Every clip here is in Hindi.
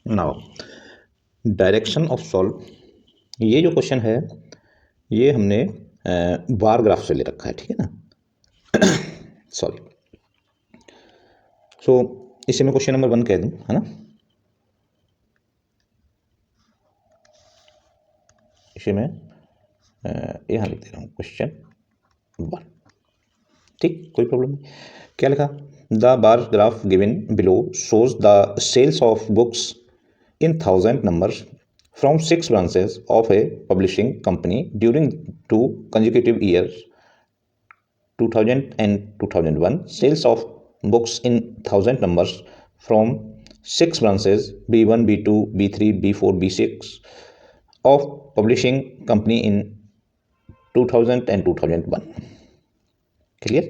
नाउ डायरेक्शन ऑफ सॉल्व, ये जो क्वेश्चन है ये हमने बार ग्राफ से ले रखा है, ठीक है ना। सॉरी, सो इसे मैं क्वेश्चन नंबर 1 कह दूं, है ना। इसे मैं यहाँ लिख दे रहा हूँ क्वेश्चन 1, ठीक, कोई प्रॉब्लम नहीं। क्या लिखा? The bar graph given below shows the sales of books in thousand numbers from 6 branches of a publishing company during 2 consecutive years, 2000 and 2001. Sales of books in thousand numbers from 6 branches B1, B2, B3, B4, B6 of publishing company in 2000 and 2001. Clear?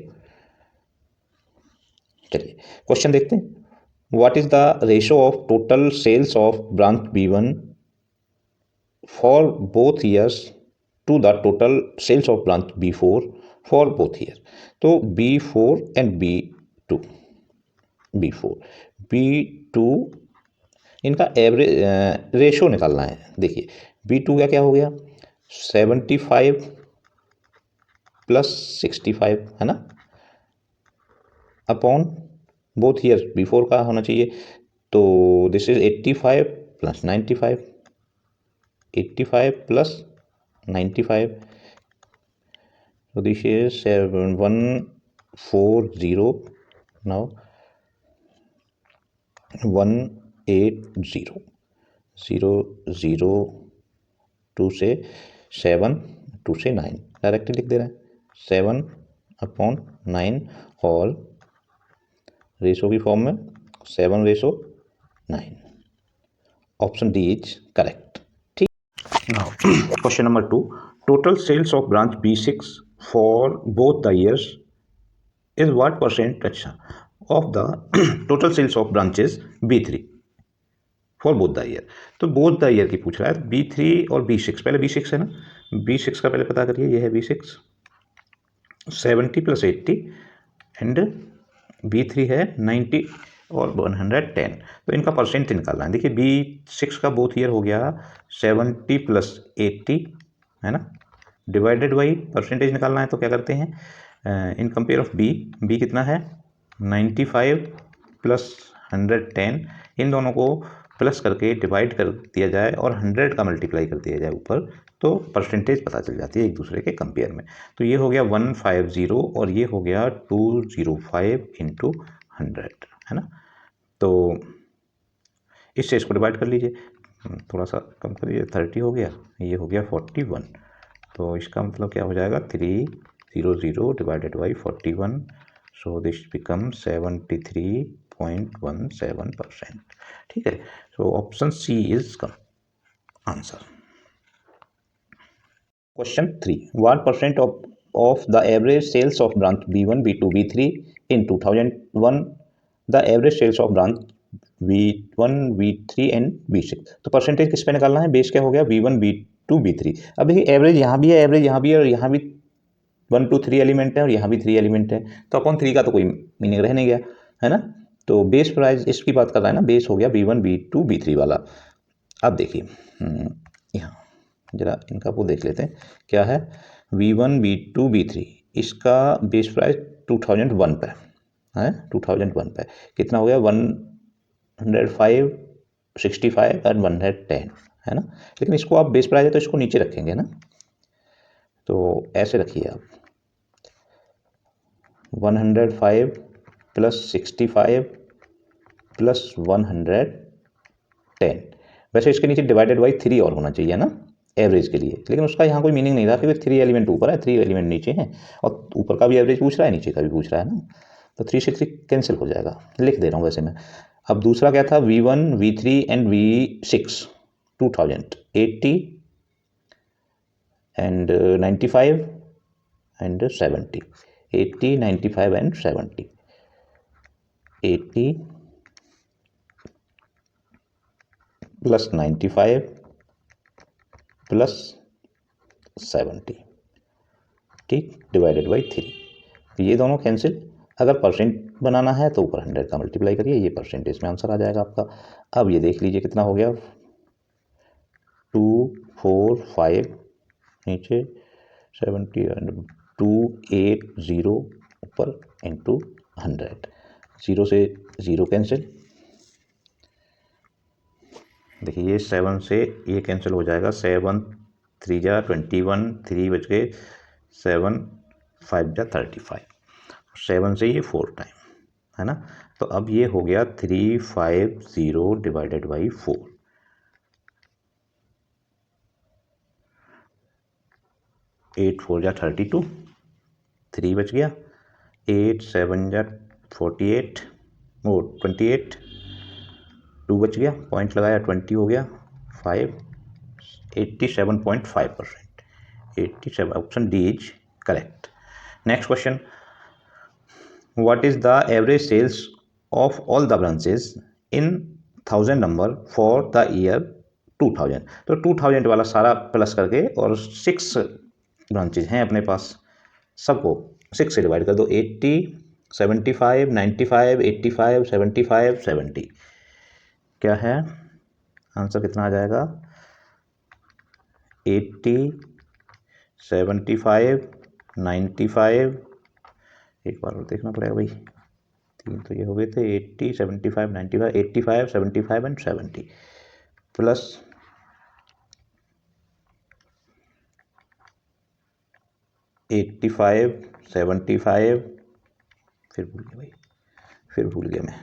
चलिए क्वेश्चन देखते हैं। What is the ratio of total sales of branch B1 for both years to the total sales of branch B4 for both years? तो B4 and B2, B2 इनका एवरेज रेशो निकालना है। देखिए B2 का क्या हो गया, 75 प्लस 65, है ना, अपॉन बोथ ईयर B4 का होना चाहिए, तो this is 85 plus 95, 85 plus 95, so this is 140, now 180, 0 2 से 7, 2 से 9 डायरेक्टली लिख दे रहे हैं, 7/9 और रेशो की फॉर्म में 7/9। ऑप्शन डी इज करेक्ट, ठीक। Now question number 2, total sales of branch B6 for both the years is what percent, अच्छा, of the total sales of branches B3 for both the year. तो बोथ द ईयर की पूछ रहा है, B3 और B6, पहले B6 है ना, B6 का पहले पता करिए, ये है B6, 70 प्लस 80 एंड B3 है 90 और 110, तो इनका परसेंट निकालना है। देखिए B6 का बोथ ईयर हो गया 70 प्लस 80, है ना, डिवाइडेड बाई परसेंटेज निकालना है, तो क्या करते हैं इन कंपेयर ऑफ B कितना है 95 प्लस 110, इन दोनों को प्लस करके डिवाइड कर दिया जाए और 100 का मल्टीप्लाई कर दिया जाए ऊपर, तो परसेंटेज पता चल जाती है एक दूसरे के कंपेयर में। तो ये हो गया 150 और ये हो गया 205 इंटू 100, है ना। तो इससे इसको डिवाइड कर लीजिए, थोड़ा सा कम करिए, 30 हो गया, ये हो गया 41, तो इसका मतलब क्या हो जाएगा 300 divided by 41, so this become 73.17%, ठीक है। So option C is answer. Question 3, what percent of the average sales of branch B1, B2, B3 in 2001 the average sales of branch B1, B3 and B6? तो परसेंटेज किस पे निकालना है, बेस क्या हो गया B1, B2, B3। अब देखिए एवरेज यहाँ भी है, एवरेज यहाँ भी है, और यहाँ भी 1 2 3 एलिमेंट है और यहाँ भी 3 एलिमेंट है, तो अपॉन 3 का तो कोई मीनिंग रह नहीं गया, है ना। तो बेस प्राइस इसकी बात कर रहा है ना, बेस हो गया B1, B2, B3 वाला। अब देखिए यहाँ जरा इनका वो देख लेते हैं, क्या है V1, B2, B3, इसका बेस प्राइस 2001 पे है, 2001 पे कितना हो गया 105, 65 और 110, है ना। लेकिन इसको आप बेस प्राइस है तो इसको नीचे रखेंगे ना, तो ऐसे रखिए आप 105 प्लस 65 प्लस 110, वैसे इसके नीचे डिवाइडेड बाई 3 और होना चाहिए ना एवरेज के लिए, लेकिन उसका यहाँ कोई मीनिंग नहीं रहा, क्योंकि 3 एलिमेंट ऊपर है, 3 एलिमेंट नीचे हैं, और ऊपर का भी एवरेज पूछ रहा है, नीचे का भी पूछ रहा है ना, तो 3 से 3 कैंसिल हो जाएगा, लिख दे रहा हूँ वैसे मैं। अब दूसरा क्या था V1, V3 and V6 2000, 80 and 95 and 70, 80, 95 and 70, 80 plus 95 plus 70, ठीक, डिवाइडेड बाई 3, ये दोनों कैंसिल। अगर परसेंट बनाना है तो ऊपर 100 का मल्टीप्लाई करिए, ये परसेंटेज में आंसर आ जाएगा आपका। अब ये देख लीजिए कितना हो गया, 2 4 5 नीचे 70 2 8 0 ऊपर इंटू 100, 0 से 0 कैंसिल। देखिए ये 7 से ये कैंसिल हो जाएगा, 7 3 जा 21, 3 बच गए, 7 5 जा 35, 7 से ये 4 टाइम है ना। तो अब ये हो गया 350 डिवाइडेड बाई 4, 8 4 जा 32, 3 बच गया, 8 7 जा 48 वो 28, 2 बच गया, पॉइंट लगाया 20 हो गया, 5 87.5%, 87, option D is correct. Next question, what is the average sales of all the branches in 1000 number for the year 2000। तो 2000 वाला सारा प्लस करके और 6 ब्रांचेज हैं अपने पास, सबको 6 से डिवाइड कर दो, 80 75 95 85 75 70, क्या है आंसर कितना आ जाएगा, 80 75 95, एक बार और देखना पड़ेगा भाई, 3 तो ये हो गए थे, 80 75 95 85 75 एंड 70 प्लस 85 75, फिर भूल गया भाई, फिर भूल गया मैं,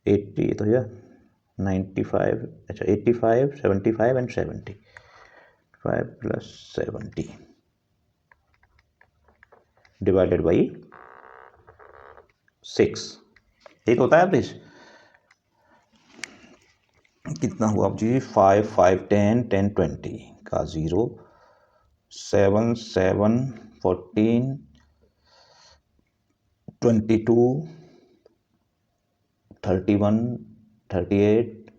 80 तो या 95, अच्छा 85 75 एंड 70, 5 प्लस 70 डिवाइडेड बाई 6, यही तो होता है प्लीज। कितना हुआ जी, 5 5 10 10 20 का 0, 7 7 14 22 31 38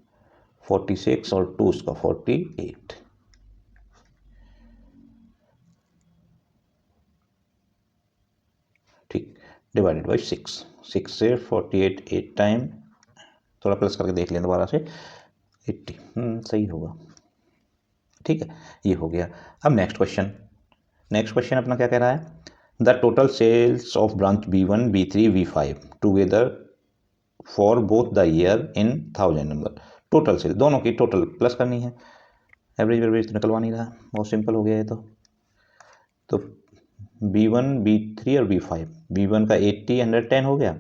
46 और 2 उसका 48, ठीक, डिवाइडेड बाई 6, 6 से 48 8 टाइम, थोड़ा प्लस करके देख लें दोबारा से, 80, सही होगा, ठीक है, ये हो गया। अब नेक्स्ट क्वेश्चन अपना क्या कह रहा है, the total sales of branch B1 B3 B5 together for both the year in 1000 number. Total sale दोनों की टोटल प्लस करनी है, एवरेज तो निकलवा नहीं रहा, बहुत सिंपल हो गया ये तो B1 B3 और B5, B1 का 80 110 हो गया,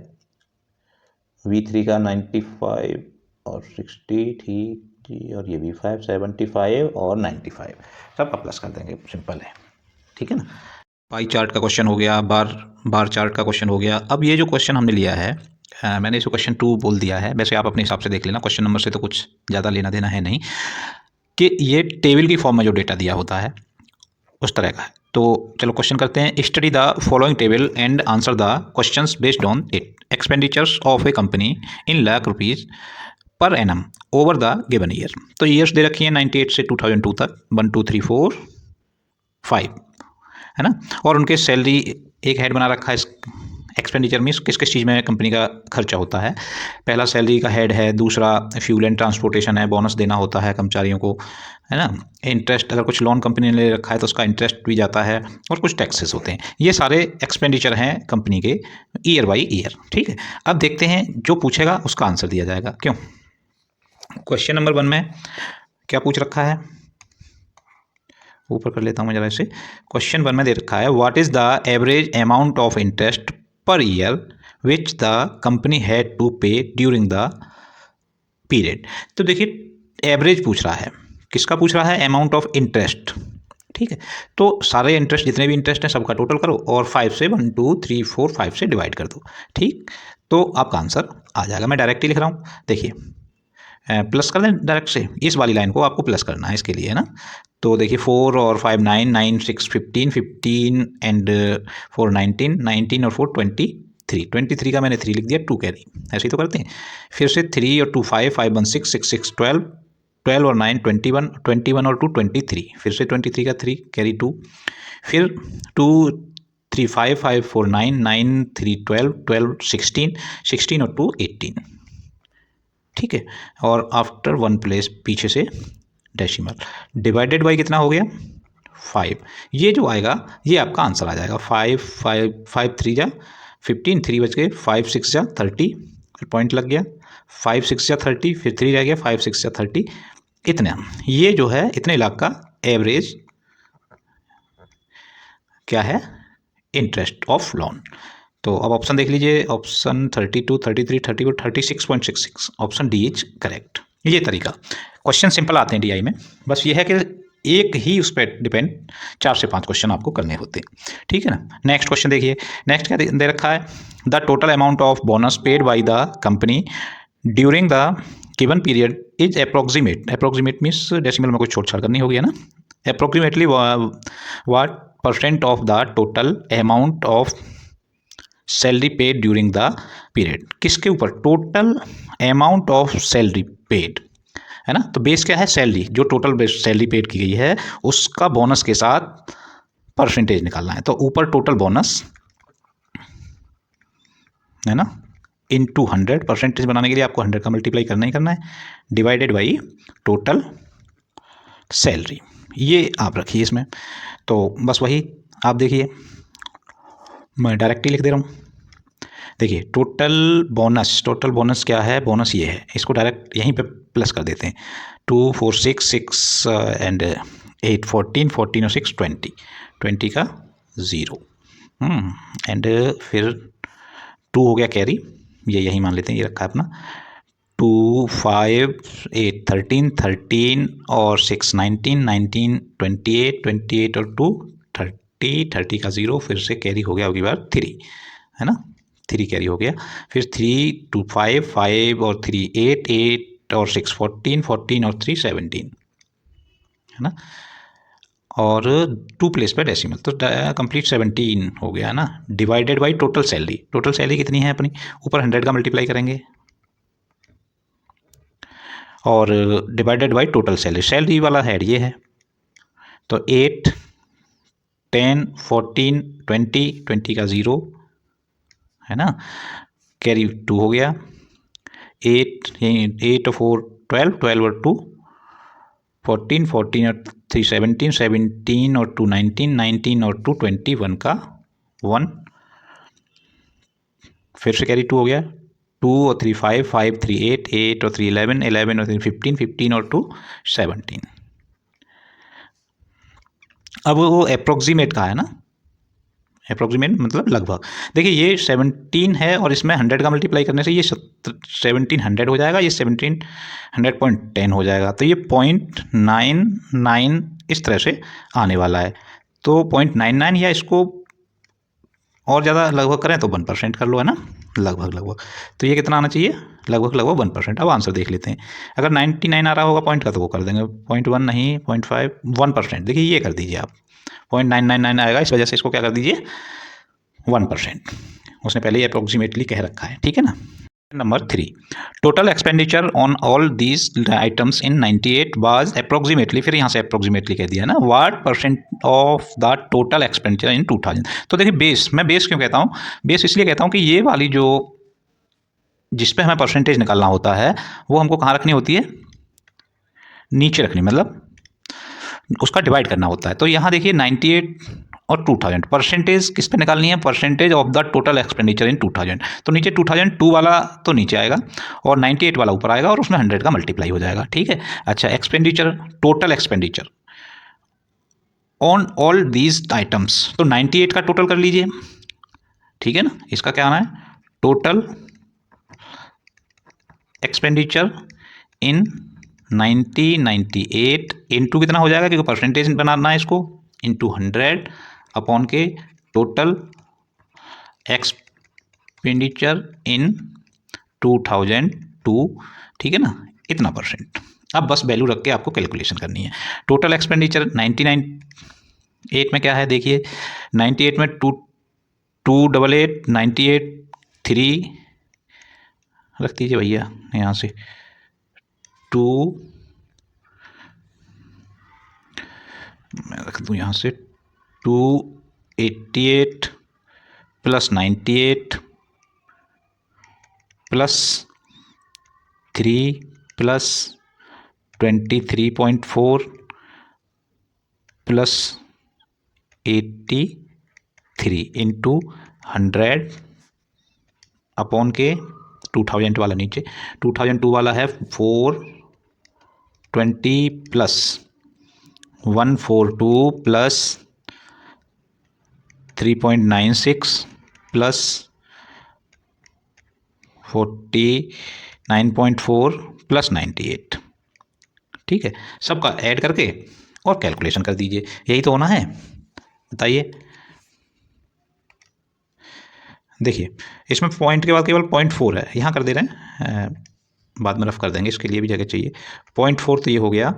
B3 का 95 और 60, ठीक जी, और ये B5 75 और 95, सबका प्लस कर देंगे, सिंपल है, ठीक है ना। पाई चार्ट का क्वेश्चन हो गया, बार चार्ट का क्वेश्चन हो गया। अब ये जो क्वेश्चन हमने लिया है, मैंने इसको क्वेश्चन 2 बोल दिया है, वैसे आप अपने हिसाब से देख लेना, क्वेश्चन नंबर से तो कुछ ज़्यादा लेना देना है नहीं, कि ये टेबल की फॉर्म में जो डेटा दिया होता है उस तरह का है। तो चलो क्वेश्चन करते हैं, study the following table and answer the questions based on it. Expenditures of A company in lakh rupees per annum over the given year. तो ईयर्स दे रखी है 98 से 2002 तक, 1 2 3 4 5 है ना, और उनके सैलरी एक हेड बना रखा है एक्सपेंडिचर में, किस किस चीज़ में कंपनी का खर्चा होता है। पहला सैलरी का हेड है, दूसरा फ्यूल एंड ट्रांसपोर्टेशन है, बोनस देना होता है कर्मचारियों को, है ना, इंटरेस्ट, अगर कुछ लोन कंपनी ने ले रखा है तो उसका इंटरेस्ट भी जाता है, और कुछ टैक्सेस होते हैं। ये सारे एक्सपेंडिचर हैं कंपनी के ईयर बाई ईयर, ठीक है। अब देखते हैं जो पूछेगा उसका आंसर दिया जाएगा, क्यों। क्वेश्चन नंबर 1 में क्या पूछ रखा है, ऊपर कर लेता हूँ मैं जरा इसे। क्वेश्चन 1 में दे रखा है, what is the average amount of interest per year which the company had to pay during the period. तो देखिए एवरेज पूछ रहा है, किसका पूछ रहा है, अमाउंट ऑफ इंटरेस्ट, ठीक है। तो सारे इंटरेस्ट, जितने भी इंटरेस्ट हैं सबका टोटल करो और 5 से 1 2 3 4 5 से डिवाइड कर दो, ठीक, तो आपका आंसर आ जाएगा। मैं डायरेक्टली लिख रहा हूँ, देखिए प्लस कर दें डायरेक्ट से, इस वाली लाइन को आपको प्लस करना है इसके लिए, है ना। तो देखिए 4 और 5 9 9 6 15 15 एंड 4 19 19 और 4 23 का मैंने 3 लिख दिया, 2 कैरी, ऐसे ही तो करते हैं। फिर से 3 और 2 5 5 1 6 6 6 12 12 और 9 21 21 और 2 23, फिर से 23 का 3 कैरी 2, फिर 2 3 5 5 4 9 9 3 12 12 16 16 और 2 18, ठीक है। और आफ्टर 1 प्लेस पीछे से डेसिमल, डिवाइडेड बाई कितना हो गया 5। ये जो आएगा ये आपका आंसर आ जाएगा। 5 5 5 3 जा 15, 3 बच गए, 5 6 जा 30, फिर पॉइंट लग गया, 5 6 जा 30, फिर 3 रह गया, 5 6 जा 30, इतना। ये जो है इतने लाख का एवरेज क्या है, इंटरेस्ट ऑफ लोन। तो अब ऑप्शन देख लीजिए, option 32 33 34 36.66, option D is correct. ये तरीका, क्वेश्चन सिंपल आते हैं डीआई में, बस ये है कि एक ही उस पर डिपेंड 4 से 5 क्वेश्चन आपको करने होते हैं, ठीक है ना। नेक्स्ट क्वेश्चन देखिए, नेक्स्ट क्या दे रखा है, the total amount of bonus paid by the company during the given period is approximate, approximate means decimal में कुछ छोड़-छाड़ करनी होगी है ना, approximately what percent of the total amount of salary paid during the period, किसके ऊपर, total amount of salary paid है ना। तो बेस क्या है, सैलरी, जो टोटल बेस सैलरी पेड की गई है उसका बोनस के साथ परसेंटेज निकालना है। तो ऊपर टोटल बोनस है ना, इनटू 100, परसेंटेज बनाने के लिए आपको 100 का मल्टीप्लाई करना ही करना है, डिवाइडेड बाई टोटल सैलरी, ये आप रखिए इसमें। तो बस वही आप देखिए, मैं डायरेक्टली लिख दे रहा हूँ। देखिए टोटल बोनस क्या है, बोनस ये है, इसको डायरेक्ट यहीं पे प्लस कर देते हैं। 2 4 6 6 एंड 8 14 14 और 6 20 20 का 0 एंड फिर 2 हो गया कैरी, ये यही मान लेते हैं, ये रखा है अपना। 2 5 8 13 13 और 6 19 19 28 28 और 2 30 30 का 0, फिर से कैरी हो गया, अगली बार 3 है ना, 3 कैरी हो गया, फिर 3 2 5 5 और 3 8 8 और 6 14 14 और 3 17 है ना, और 2 प्लेस पे डेसिमल, तो कंप्लीट 17 हो गया है ना, divided by total salary. Total salary कितनी है अपनी, ऊपर 100 का मल्टीप्लाई करेंगे और divided by total salary, salary वाला हेड ये है। तो 8 10 14 20 20 का 0 है ना, कैरी 2 हो गया, 8 8 4 12 12 और 2 14 14 और 3 17 17 और 2 19 19 और 2 21 का 1, फिर से कैरी 2 हो गया, 2 और 3 5 5 3 8 8 और 3 11 11 और 3 15 15 और 2 17। अब वो अप्रोक्सीमेट का है ना, अप्रोक्सीमेट मतलब लगभग। देखिए ये 17 है और इसमें 100 का मल्टीप्लाई करने से ये 1700 हो जाएगा, ये 1700.10 हो जाएगा, तो ये 0.99 इस तरह से आने वाला है। तो 0.99 या इसको और ज़्यादा लगभग करें तो 1% कर लो है ना, लगभग। तो ये कितना आना चाहिए, लगभग 1%। अब आंसर देख लेते हैं, अगर 99 आ रहा होगा पॉइंट का तो वो कर देंगे, 0.1 नहीं 0.5 1%, देखिए ये कर दीजिए आप, 0.999 आएगा, इस वजह से इसको क्या कर दीजिए 1%, उसने पहले ही अप्रोक्सीमेटली कह रखा है, ठीक है ना। Number 3, total expenditure on all these items in 98 was approximately, फिर यहाँ से अप्रोक्सीमेटली कह दिया ना, what percent of the total expenditure in 2000। तो देखिए बेस, मैं बेस क्यों कहता हूँ, बेस इसलिए कहता हूँ कि ये वाली जो जिस पे हमें परसेंटेज निकालना होता है वो हमको कहाँ रखनी होती है, नीचे रखनी, मतलब उसका डिवाइड करना होता है। तो यहाँ देखिए 98 और 2000, परसेंटेज किस पे निकालनी है, percentage of the total expenditure in 2000। तो नीचे 2002 वाला तो नीचे आएगा और 98 वाला ऊपर आएगा और उसमें 100 का मल्टीप्लाई हो जाएगा, ठीक है। अच्छा, expenditure, total expenditure on all these items, तो 98 का टोटल कर लीजिए, ठीक है ना, इसका क्या आना है, टोटल एक्सपेंडिचर इन 98 इंटू कितना हो जाएगा, क्योंकि परसेंटेज बनाना है इसको, इंटू 100 अपॉन के टोटल एक्सपेंडिचर इन 2002, ठीक है ना, इतना परसेंट। अब बस वैल्यू रख के आपको कैलकुलेशन करनी है। टोटल एक्सपेंडिचर 98 में क्या है, देखिए 98 में 288 98 3 रख दीजिए भैया, यहाँ से 2 मैं रख दूँ यहाँ से 288 plus 98 plus 3 plus 23.4 plus 83 into 100 upon के 2000 वाला नीचे 2002 वाला है 420 प्लस 142 प्लस 3.96 प्लस 49.4 प्लस 98। ठीक है, सबका ऐड करके और कैलकुलेशन कर दीजिए, यही तो होना है। बताइए, देखिए इसमें पॉइंट के बाद केवल 0.4 है, यहाँ कर दे रहे हैं, बाद में रफ कर देंगे, इसके लिए भी जगह चाहिए। 0.4 तो ये हो गया,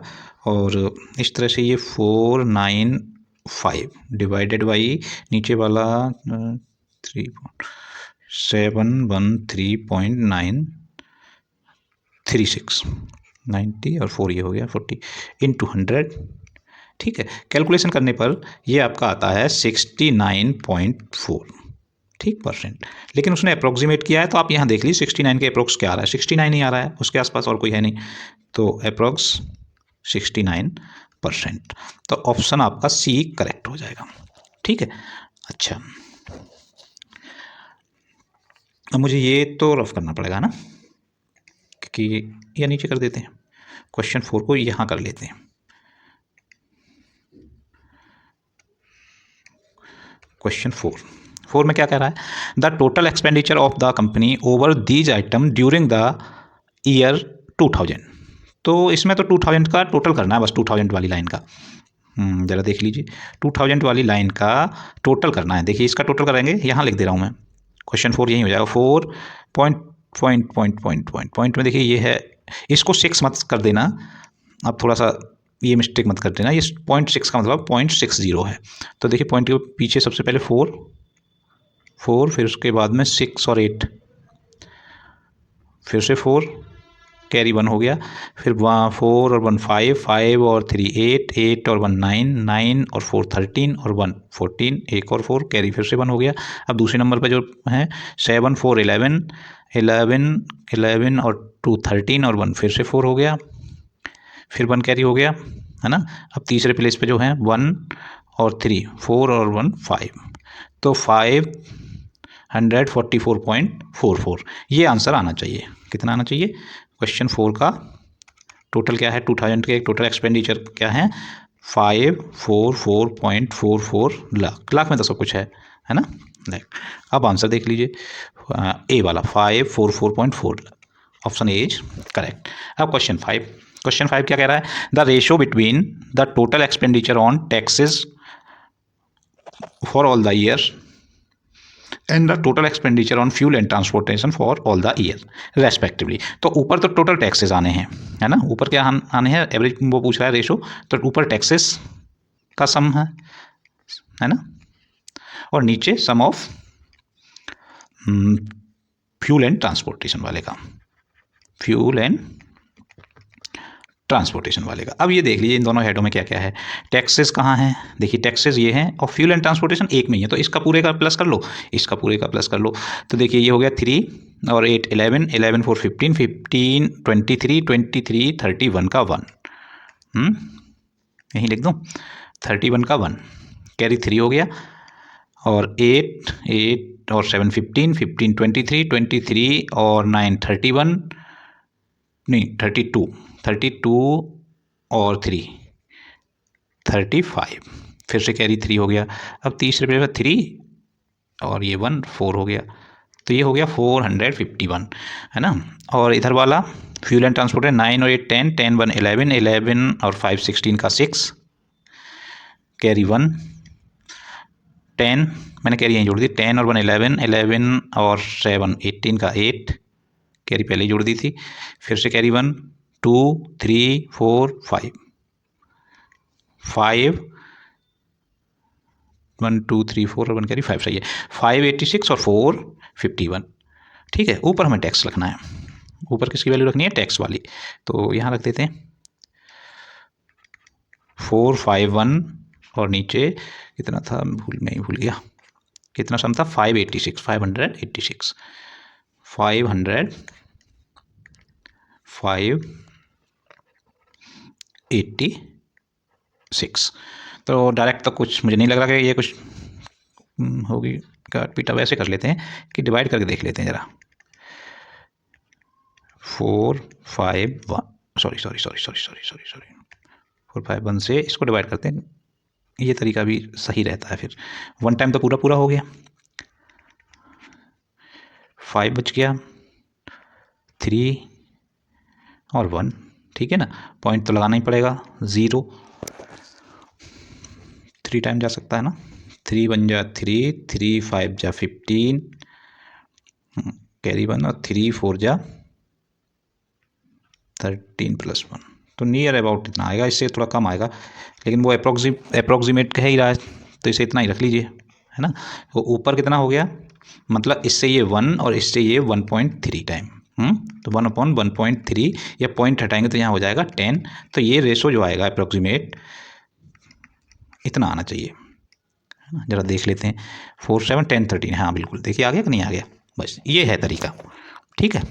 और इस तरह से ये 495 डिवाइडेड बाई नीचे वाला 713.936 90 और 4 ये हो गया 40 इंटू 100। ठीक है, कैलकुलेशन करने पर ये आपका आता है 69.4, ठीक, परसेंट। लेकिन उसने अप्रोक्सीमेट किया है, तो आप यहाँ देख लीजिए 69 के अप्रोक्स क्या आ रहा है, 69 ही आ रहा है, उसके आसपास और कोई है नहीं, तो अप्रोक्स 69%। तो ऑप्शन आपका सी करेक्ट हो जाएगा। ठीक है, अच्छा, अब मुझे ये तो रफ करना पड़ेगा ना, क्योंकि या नीचे कर देते हैं, क्वेश्चन 4 को यहाँ कर लेते हैं। क्वेश्चन 4 में क्या कह रहा है, the total expenditure of the company over these item during the year 2000। तो इसमें तो 2000 का टोटल करना है, बस 2000 वाली लाइन का, ज़रा देख लीजिए, 2000 वाली लाइन का टोटल करना है। देखिए इसका टोटल करेंगे, यहाँ लिख दे रहा हूँ मैं, क्वेश्चन 4 यही हो जाएगा। 4 पॉइंट में देखिए ये है, इसको 6 मत कर देना, आप थोड़ा सा ये मिस्टेक मत कर देना, ये 0.6 का मतलब 0.60 है। तो देखिए पॉइंट के पीछे सबसे पहले 4, फिर उसके बाद में 6 और 8, फिर से 4 कैरी 1 हो गया, फिर 4 और 1 5 और 3 8 और 1 9 और 4 13 और 1 14, एक और 4 कैरी फिर से 1 हो गया। अब दूसरे नंबर पर जो है 7 4 11 और 2 13 और 1 फिर से 4 हो गया, फिर 1 कैरी हो गया, है ना। अब तीसरे प्लेस पे जो है 1 और 3 4 और 1 5, तो 544.44 ये आंसर आना चाहिए। कितना आना चाहिए? क्वेश्चन 4 का टोटल क्या है, 2000 के टोटल एक्सपेंडिचर क्या है, 544.44 लाख में तो सब कुछ है ना। अब आंसर देख लीजिए, ए वाला 544.4, ऑप्शन ए इज करेक्ट। अब क्वेश्चन 5 क्या कह रहा है, the ratio between the total expenditure on taxes for all the year and the total expenditure on fuel and transportation for all the year respectively. तो ऊपर तो टोटल टैक्सेस आने हैं, है ना, ऊपर क्या आने हैं, एवरेज वो पूछ रहा है रेशो, तो ऊपर टैक्सेस का सम है ना, और नीचे सम ऑफ फ्यूल एंड ट्रांसपोर्टेशन वाले का, फ्यूल एंड ट्रांसपोर्टेशन वाले का। अब ये देख लीजिए इन दोनों हेडों में क्या क्या है, टैक्सेस कहाँ हैं, देखिए टैक्सेस ये हैं, और फ्यूल एंड ट्रांसपोर्टेशन एक में ही है, तो इसका पूरे का प्लस कर लो, इसका पूरे का प्लस कर लो। तो देखिए ये हो गया 3 और 8 11 11 4 15 15 23 23 31 का 1, यहीं लिख दूँ, 31 का 1 कैरी 3 हो गया, और 8 8 और 7 15 15 23 23 और 9 31 नहीं 32 और 3 35, फिर से कैरी 3 हो गया। अब तीसरे पे 3 और ये 1 4 हो गया, तो ये हो गया 451, है ना। और इधर वाला फ्यूल एंड ट्रांसपोर्ट है 9 और 8 10 10 1 11 11 और 5 16 का 6 कैरी 1 10, मैंने कैरी यहीं जोड़ दी, 10 और 1 11 11 और 7 18 का 8 कैरी पहले ही जोड़ दी थी, फिर से कैरी 1 2 3 4 5 1 2 3 4 और 1 कैरी 5 सही है, 586 और 451। ठीक है, ऊपर हमें टैक्स रखना है, ऊपर किसकी वैल्यू रखनी है, टैक्स वाली, तो यहाँ रख देते हैं 451 और नीचे कितना था, मैं ही भूल गया, कितना सम था 586 586 586। तो डायरेक्ट तो कुछ मुझे नहीं लग रहा कि ये कुछ होगी काट पीटा। वैसे कर लेते हैं कि डिवाइड करके देख लेते हैं ज़रा। 4 5 1 सॉरी 4 5 1 से इसको डिवाइड करते हैं, ये तरीका भी सही रहता है। फिर 1 टाइम तो पूरा हो गया, 5 बच गया, 3 और 1, ठीक है ना। पॉइंट तो लगाना ही पड़ेगा, 0 3 टाइम जा सकता है ना। 3 1 जा 3, 3 5 जा 15, कैरी 1, और 3 4 जा 13 + 1, तो नियर अबाउट इतना आएगा। इससे थोड़ा कम आएगा, लेकिन वो अप्रोक्सीमेट कह ही रहा है, तो इसे इतना ही रख लीजिए, है ना। तो ऊपर कितना हो गया, मतलब इससे ये 1 और इससे ये 1.3 टाइम, तो 1/1.3, या पॉइंट हटाएंगे तो यहाँ हो जाएगा 10। तो ये रेशो जो आएगा अप्रोक्सीमेट इतना आना चाहिए, है ना। जरा देख लेते हैं, 4 7 10 13, हाँ बिल्कुल, देखिए आ गया कि नहीं आ गया। बस ये है तरीका, ठीक है।